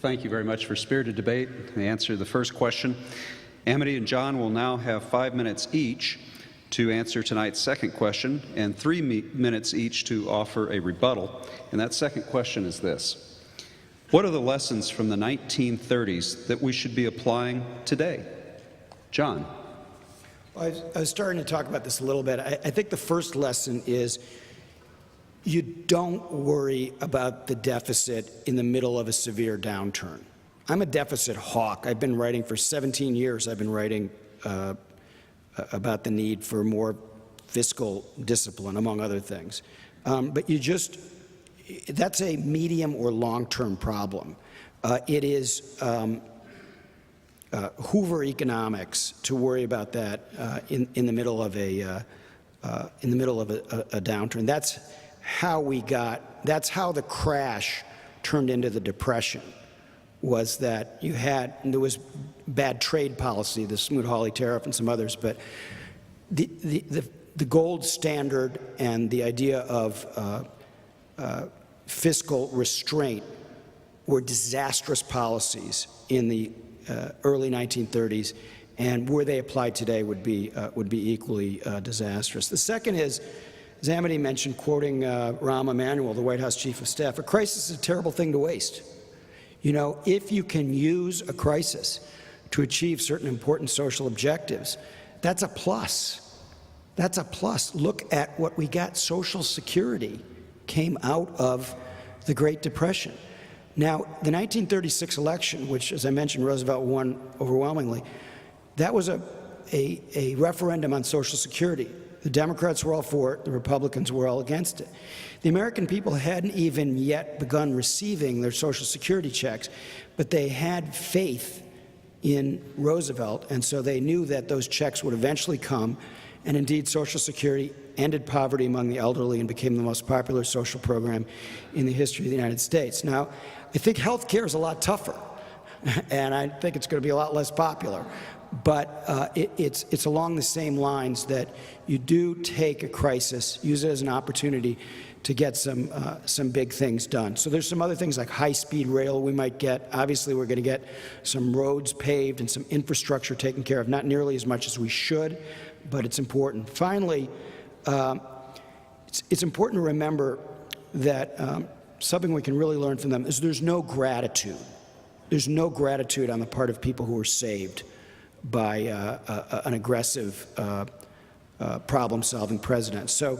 Thank you very much for spirited debate. The answer to the first question. Amity and John will now have 5 minutes each to answer tonight's second question and 3 minutes each to offer a rebuttal. And that second question is this: what are the lessons from the 1930s that we should be applying today? John. Well, I was starting to talk about this a little bit. I think the first lesson is you don't worry about the deficit in the middle of a severe downturn. I'm a deficit hawk. I've been writing for 17 years. I've been writing about the need for more fiscal discipline, among other things. But that's a medium or long-term problem. It is Hoover economics to worry about that in the middle of a downturn. That's how the crash turned into the Depression, was that there was bad trade policy, the Smoot-Hawley tariff and some others, but the gold standard and the idea of fiscal restraint were disastrous policies in the early 1930s, and were they applied today would be equally disastrous. The second is, as Amity mentioned, quoting Rahm Emanuel, the White House Chief of Staff, a crisis is a terrible thing to waste. You know, if you can use a crisis to achieve certain important social objectives, that's a plus. That's a plus. Look at what we got. Social Security came out of the Great Depression. Now, the 1936 election, which, as I mentioned, Roosevelt won overwhelmingly, that was a referendum on Social Security. The Democrats were all for it. The Republicans were all against it. The American people hadn't even yet begun receiving their Social Security checks, but they had faith in Roosevelt, and so they knew that those checks would eventually come. And indeed, Social Security ended poverty among the elderly and became the most popular social program in the history of the United States. Now, I think health care is a lot tougher, and I think it's going to be a lot less popular. But it's along the same lines that you do take a crisis, use it as an opportunity to get some big things done. So there's some other things like high-speed rail we might get. Obviously, we're going to get some roads paved and some infrastructure taken care of, not nearly as much as we should, but it's important. Finally, it's important to remember that something we can really learn from them is there's no gratitude. There's no gratitude on the part of people who were saved by an aggressive problem-solving president. So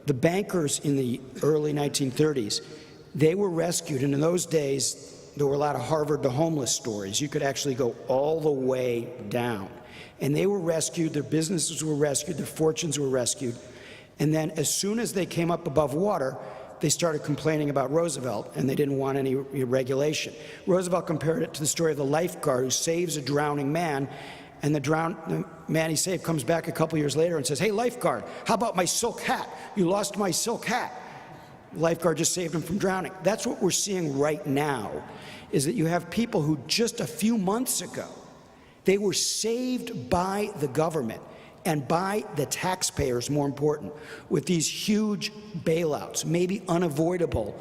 the bankers in the early 1930s, they were rescued, and in those days there were a lot of Harvard to homeless stories. You could actually go all the way down. And they were rescued, their businesses were rescued, their fortunes were rescued. And then as soon as they came up above water, they started complaining about Roosevelt, and they didn't want any regulation. Roosevelt compared it to the story of the lifeguard who saves a drowning man, and the man he saved comes back a couple years later and says, "Hey, lifeguard, how about my silk hat? You lost my silk hat." The lifeguard just saved him from drowning. That's what we're seeing right now, is that you have people who just a few months ago, they were saved by the government and by the taxpayers, more important, with these huge bailouts, maybe unavoidable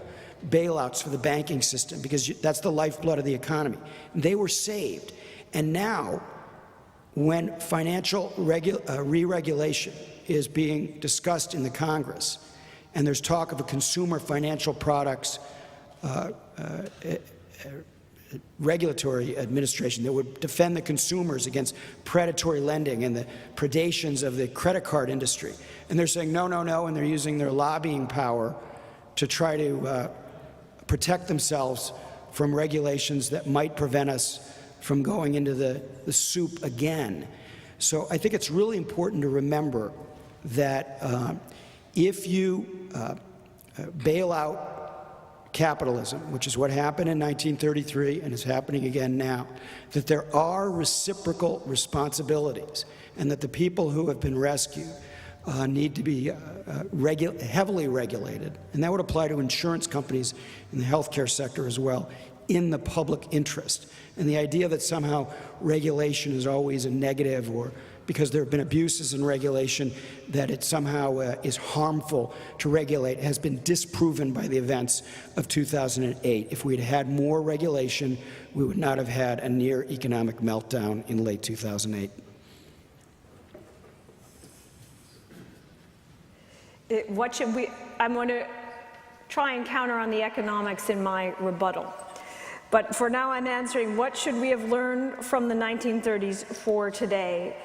bailouts for the banking system, because that's the lifeblood of the economy. They were saved. And now, when financial re-regulation is being discussed in the Congress, and there's talk of a consumer financial products regulatory administration that would defend the consumers against predatory lending and the predations of the credit card industry. And they're saying no, no, no, and they're using their lobbying power to try to protect themselves from regulations that might prevent us from going into the soup again. So I think it's really important to remember that if you bail out capitalism, which is what happened in 1933 and is happening again now, that there are reciprocal responsibilities, and that the people who have been rescued need to be heavily regulated. And that would apply to insurance companies in the healthcare sector as well, in the public interest. And the idea that somehow regulation is always a negative or because there have been abuses in regulation, that it somehow is harmful to regulate has been disproven by the events of 2008. If we'd had more regulation, we would not have had a near economic meltdown in late 2008. I'm going to try and counter on the economics in my rebuttal. But for now, I'm answering, what should we have learned from the 1930s for today?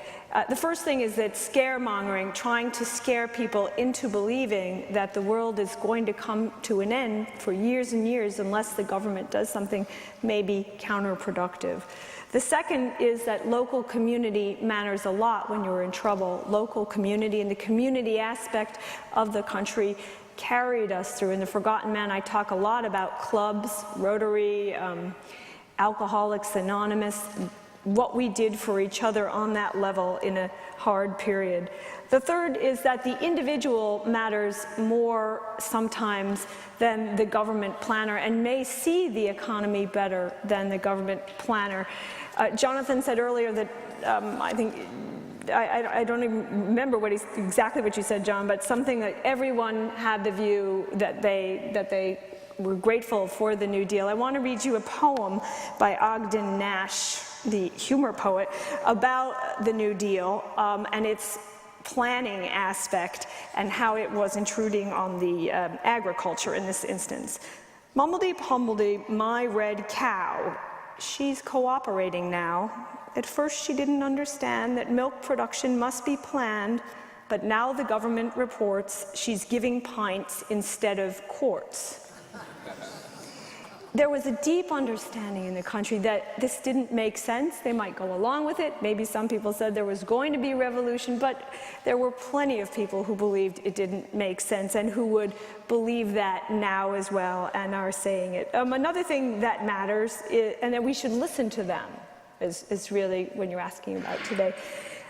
The first thing is that scaremongering, trying to scare people into believing that the world is going to come to an end for years and years unless the government does something, may be counterproductive. The second is that local community matters a lot when you're in trouble. Local community and the community aspect of the country carried us through. In The Forgotten Man, I talk a lot about clubs, Rotary, Alcoholics Anonymous, what we did for each other on that level in a hard period. The third is that the individual matters more sometimes than the government planner and may see the economy better than the government planner. Jonathan said earlier that I don't even remember exactly what you said, John, but something that everyone had the view that they were grateful for the New Deal. I want to read you a poem by Ogden Nash, the humor poet, about the New Deal and its planning aspect and how it was intruding on the agriculture in this instance. Mumbledy pumbledy, my red cow, she's cooperating now. At first she didn't understand that milk production must be planned, but now the government reports she's giving pints instead of quarts. There was a deep understanding in the country that this didn't make sense. They might go along with it. Maybe some people said there was going to be revolution, but there were plenty of people who believed it didn't make sense and who would believe that now as well and are saying it. Another thing that matters, and that we should listen to them, is really when you're asking about today.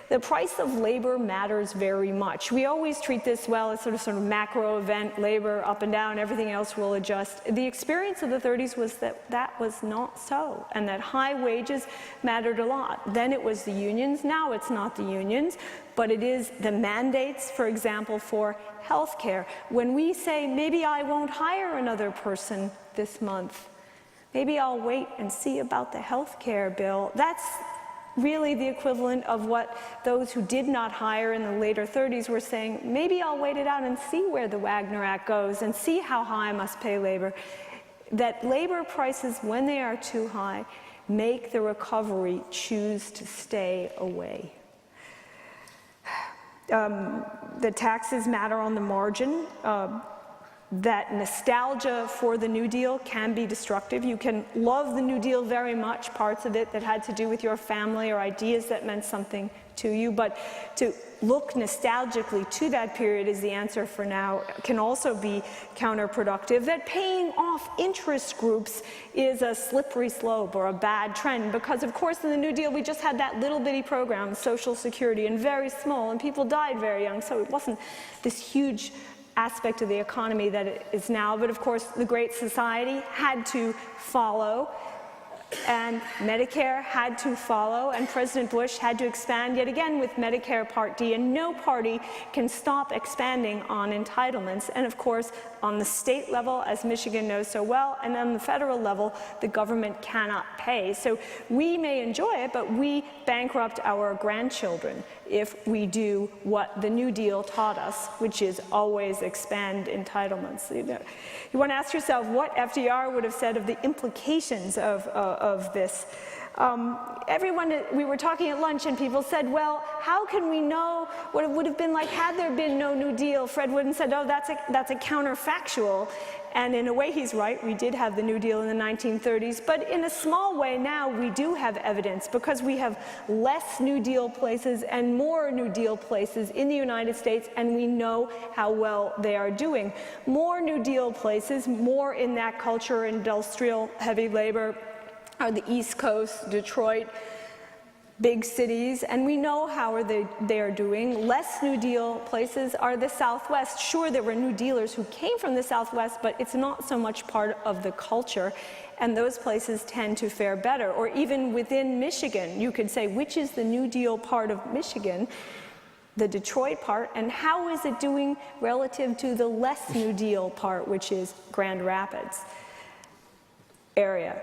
The price of labor matters very much. We always treat this, well, as sort of macro event, labor up and down, everything else will adjust. The experience of the 30s was that that was not so, and that high wages mattered a lot. Then it was the unions, now it's not the unions, but it is the mandates, for example, for health care. When we say, maybe I won't hire another person this month, maybe I'll wait and see about the health care bill, that's really the equivalent of what those who did not hire in the later 30s were saying, maybe I'll wait it out and see where the Wagner Act goes and see how high I must pay labor. That labor prices, when they are too high, make the recovery choose to stay away. The taxes matter on the margin. That nostalgia for the New Deal can be destructive. You can love the New Deal very much, parts of it that had to do with your family or ideas that meant something to you, but to look nostalgically to that period as the answer for now can also be counterproductive. That paying off interest groups is a slippery slope or a bad trend because, of course, in the New Deal we just had that little bitty program, Social Security, and very small, and people died very young, so it wasn't this huge aspect of the economy that it is now. But of course, the Great Society had to follow, and Medicare had to follow, and President Bush had to expand yet again with Medicare Part D, and no party can stop expanding on entitlements. And of course, on the state level, as Michigan knows so well, and on the federal level, the government cannot pay. So we may enjoy it, but we bankrupt our grandchildren if we do what the New Deal taught us, which is always expand entitlements. You want to ask yourself what FDR would have said of the implications of this. We were talking at lunch and people said, well, how can we know what it would have been like had there been no New Deal? Fred Wooden said, oh, that's a counterfactual. And in a way, he's right. We did have the New Deal in the 1930s. But in a small way now, we do have evidence because we have less New Deal places and more New Deal places in the United States, and we know how well they are doing. More New Deal places, more in that culture, industrial, heavy labor, are the East Coast, Detroit. big cities, and we know how they are doing. Less New Deal places are the Southwest. Sure, there were New Dealers who came from the Southwest, but it's not so much part of the culture, and those places tend to fare better. Or even within Michigan, you could say, which is the New Deal part of Michigan? The Detroit part, and how is it doing relative to the less New Deal part, which is Grand Rapids area?